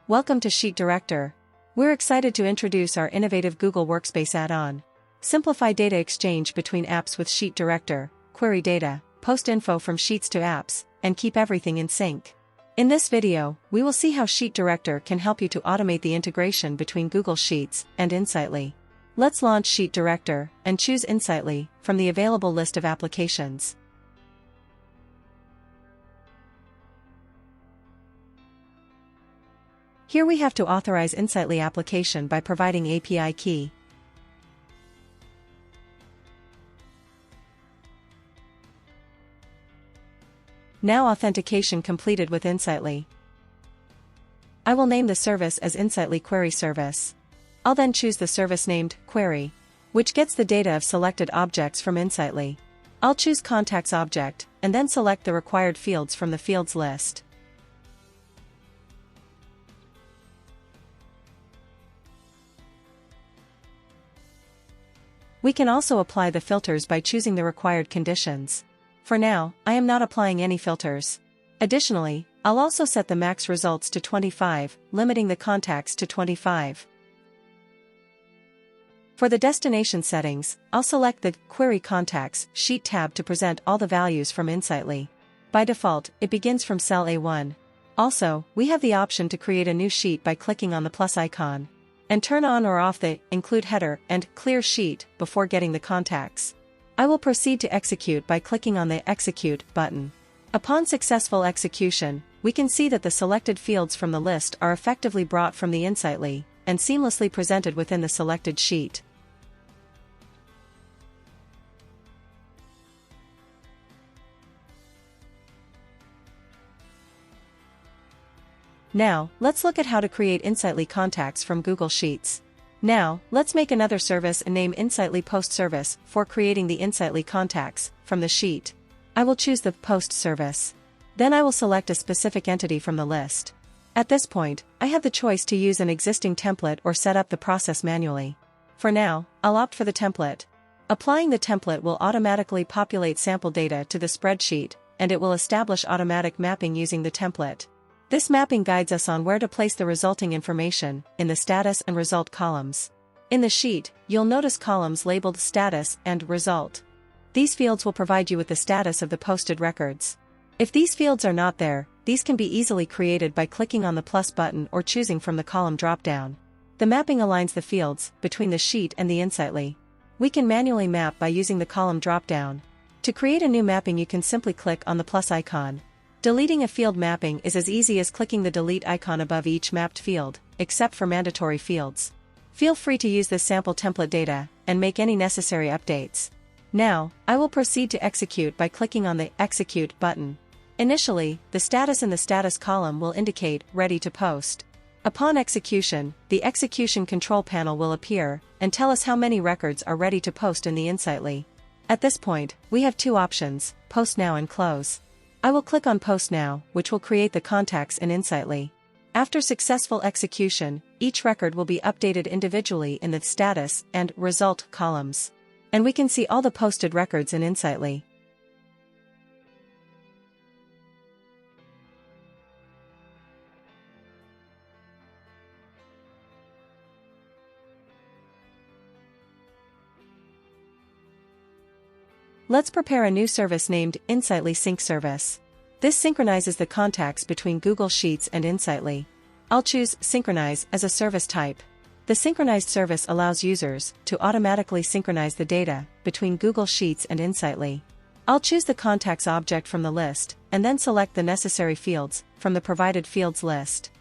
Welcome to Sheet Director. We're excited to introduce our innovative Google Workspace add-on. Simplify data exchange between apps with Sheet Director, query data, post info from sheets to apps, and keep everything in sync. In this video, we will see how Sheet Director can help you to automate the integration between Google Sheets and Insightly. Let's launch Sheet Director and choose Insightly from the available list of applications. Here we have to authorize Insightly application by providing API key. Now authentication completed with Insightly. I will name the service as Insightly Query Service. I'll then choose the service named Query, which gets the data of selected objects from Insightly. I'll choose Contacts Object, and then select the required fields from the fields list. We can also apply the filters by choosing the required conditions. For now, I am not applying any filters. Additionally, I'll also set the max results to 25, limiting the contacts to 25. For the destination settings, I'll select the Query Contacts Sheet tab to present all the values from Insightly. By default, it begins from cell A1. Also, we have the option to create a new sheet by clicking on the plus icon, and turn on or off the Include Header and Clear Sheet before getting the contacts. I will proceed to execute by clicking on the Execute button. Upon successful execution, we can see that the selected fields from the list are effectively brought from the Insightly and seamlessly presented within the selected sheet. Now, let's look at how to create Insightly contacts from Google Sheets. Now, let's make another service and name Insightly Post Service for creating the Insightly contacts from the sheet. I will choose the Post service. Then I will select a specific entity from the list. At this point, I have the choice to use an existing template or set up the process manually. For now, I'll opt for the template. Applying the template will automatically populate sample data to the spreadsheet, and it will establish automatic mapping using the template. This mapping guides us on where to place the resulting information in the status and result columns. In the sheet, you'll notice columns labeled Status and Result. These fields will provide you with the status of the posted records. If these fields are not there, these can be easily created by clicking on the plus button or choosing from the column dropdown. The mapping aligns the fields between the sheet and the Insightly. We can manually map by using the column dropdown. To create a new mapping, you can simply click on the plus icon. Deleting a field mapping is as easy as clicking the delete icon above each mapped field, except for mandatory fields. Feel free to use this sample template data and make any necessary updates. Now, I will proceed to execute by clicking on the Execute button. Initially, the status in the status column will indicate Ready to Post. Upon execution, the execution control panel will appear and tell us how many records are ready to post in the Insightly. At this point, we have two options, Post Now and Close. I will click on Post Now, which will create the contacts in Insightly. After successful execution, each record will be updated individually in the Status and Result columns. And we can see all the posted records in Insightly. Let's prepare a new service named Insightly Sync Service. This synchronizes the contacts between Google Sheets and Insightly. I'll choose Synchronize as a service type. The synchronized service allows users to automatically synchronize the data between Google Sheets and Insightly. I'll choose the Contacts object from the list, and then select the necessary fields from the provided fields list.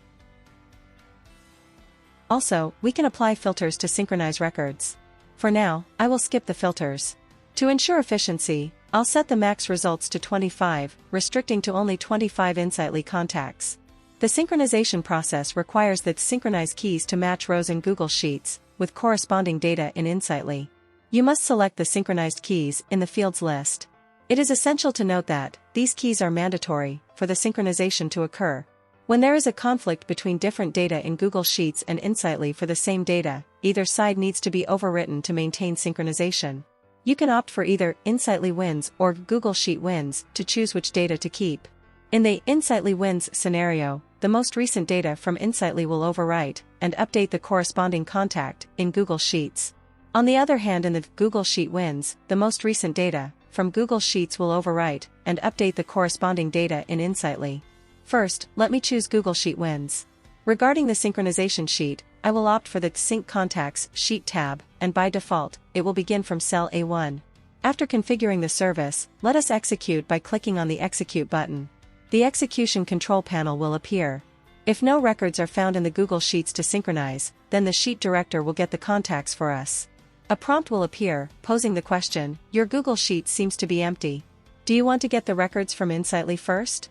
Also, we can apply filters to synchronize records. For now, I will skip the filters. To ensure efficiency, I'll set the max results to 25, restricting to only 25 Insightly contacts. The synchronization process requires the synchronized keys to match rows in Google Sheets with corresponding data in Insightly. You must select the synchronized keys in the fields list. It is essential to note that these keys are mandatory for the synchronization to occur. When there is a conflict between different data in Google Sheets and Insightly for the same data, either side needs to be overwritten to maintain synchronization. You can opt for either Insightly Wins or Google Sheet Wins to choose which data to keep. In the Insightly Wins scenario, the most recent data from Insightly will overwrite and update the corresponding contact in Google Sheets. On the other hand, in the Google Sheet Wins, the most recent data from Google Sheets will overwrite and update the corresponding data in Insightly. First, let me choose Google Sheet Wins. Regarding the synchronization sheet, I will opt for the Sync Contacts Sheet tab, and by default, it will begin from cell A1. After configuring the service, let us execute by clicking on the Execute button. The execution control panel will appear. If no records are found in the Google Sheets to synchronize, then the sheet director will get the contacts for us. A prompt will appear, posing the question, "Your Google Sheet seems to be empty. Do you want to get the records from Insightly first?"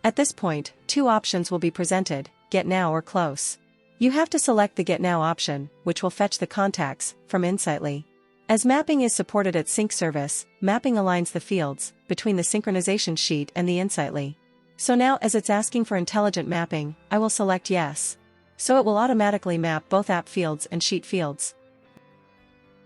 At this point, two options will be presented, Get Now or Close. You have to select the Get Now option, which will fetch the contacts from Insightly. As mapping is supported at Sync Service, mapping aligns the fields between the synchronization sheet and the Insightly. So now, as it's asking for intelligent mapping, I will select Yes. So it will automatically map both app fields and sheet fields.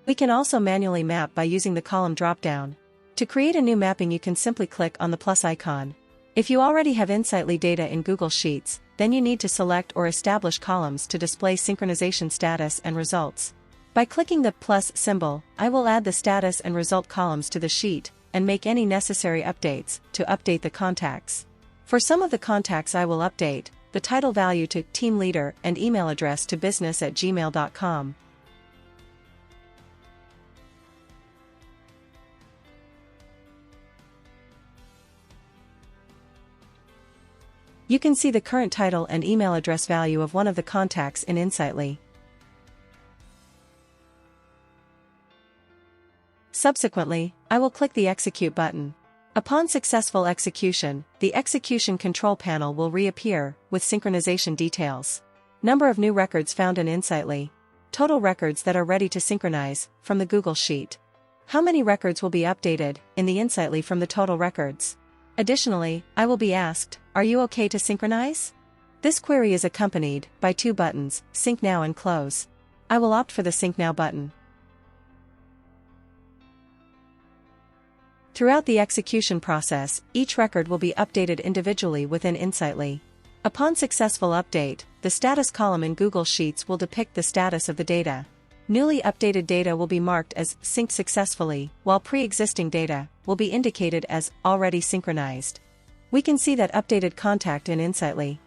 We can also manually map by using the column dropdown. To create a new mapping, you can simply click on the plus icon. If you already have Insightly data in Google Sheets, then you need to select or establish columns to display synchronization status and results. By clicking the plus symbol, I will add the status and result columns to the sheet, and make any necessary updates to update the contacts. For some of the contacts, I will update the title value to Team Leader and email address to business@gmail.com. You can see the current title and email address value of one of the contacts in Insightly. Subsequently, I will click the Execute button. Upon successful execution, the execution control panel will reappear with synchronization details. Number of new records found in Insightly. Total records that are ready to synchronize from the Google Sheet. How many records will be updated in the Insightly from the total records? Additionally, I will be asked, "Are you okay to synchronize?" This query is accompanied by two buttons, Sync Now and Close. I will opt for the Sync Now button. Throughout the execution process, each record will be updated individually within Insightly. Upon successful update, the status column in Google Sheets will depict the status of the data. Newly updated data will be marked as synced successfully, while pre-existing data will be indicated as already synchronized. We can see that updated contact in Insightly.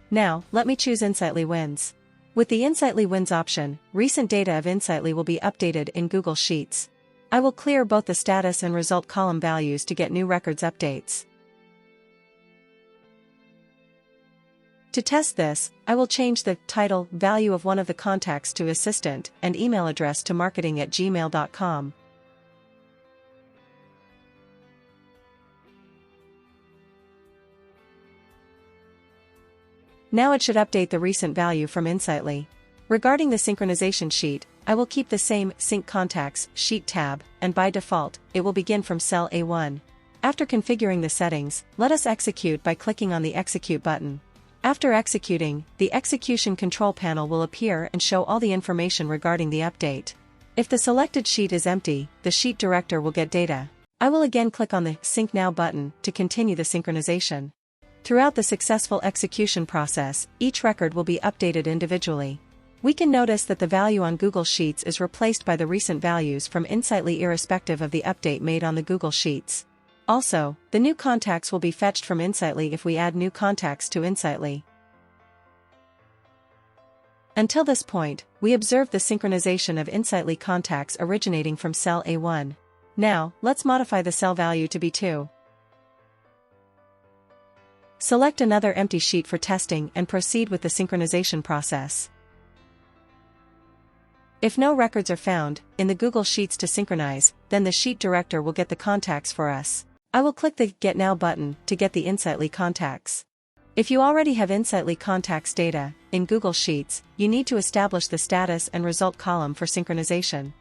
Now, let me choose Insightly Wins. With the Insightly Wins option, recent data of Insightly will be updated in Google Sheets. I will clear both the status and result column values to get new records updates. To test this, I will change the title value of one of the contacts to Assistant and email address to marketing@gmail.com. Now it should update the recent value from Insightly. Regarding the synchronization sheet, I will keep the same Sync Contacts Sheet tab, and by default, it will begin from cell A1. After configuring the settings, let us execute by clicking on the Execute button. After executing, the execution control panel will appear and show all the information regarding the update. If the selected sheet is empty, the sheet director will get data. I will again click on the Sync Now button to continue the synchronization. Throughout the successful execution process, each record will be updated individually. We can notice that the value on Google Sheets is replaced by the recent values from Insightly irrespective of the update made on the Google Sheets. Also, the new contacts will be fetched from Insightly if we add new contacts to Insightly. Until this point, we observed the synchronization of Insightly contacts originating from cell A1. Now, let's modify the cell value to be 2. Select another empty sheet for testing and proceed with the synchronization process. If no records are found in the Google Sheets to synchronize, then the sheet director will get the contacts for us. I will click the Get Now button to get the Insightly contacts. If you already have Insightly Contacts data in Google Sheets, you need to establish the status and result column for synchronization.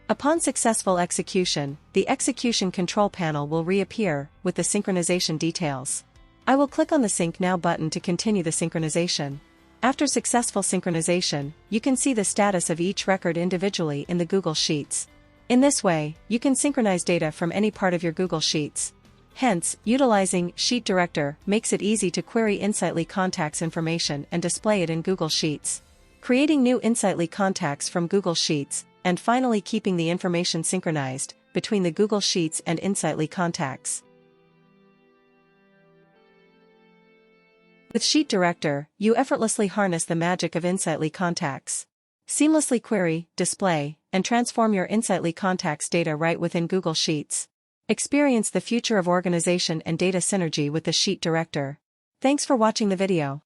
Upon successful execution, the execution control panel will reappear with the synchronization details. I will click on the Sync Now button to continue the synchronization. After successful synchronization, you can see the status of each record individually in the Google Sheets. In this way, you can synchronize data from any part of your Google Sheets. Hence, utilizing Sheet Director makes it easy to query Insightly Contacts information and display it in Google Sheets. Creating new Insightly Contacts from Google Sheets, and finally keeping the information synchronized between the Google Sheets and Insightly Contacts. With Sheet Director, you effortlessly harness the magic of Insightly Contacts. Seamlessly query, display, and transform your Insightly Contacts data right within Google Sheets. Experience the future of organization and data synergy with the Sheet Director. Thanks for watching the video.